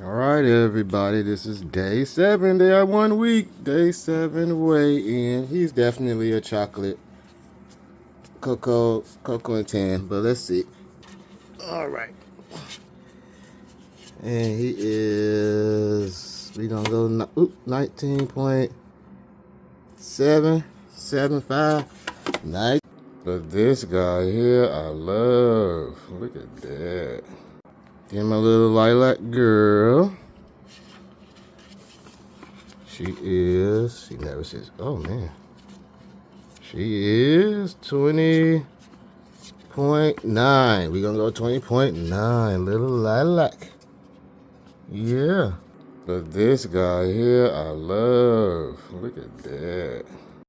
All right, everybody. This is day 7. They are 1 week. Day 7 weigh-in. He's definitely a chocolate cocoa and tan. But let's see. All right. And he is. We gonna go 19.775. Nice. But this guy here, I love. Look at that. Give him a little lilac girl. She never says, oh man. She is 20.9. We're gonna go 20.9. Little lilac. Yeah. But this guy here, I love. Look at that.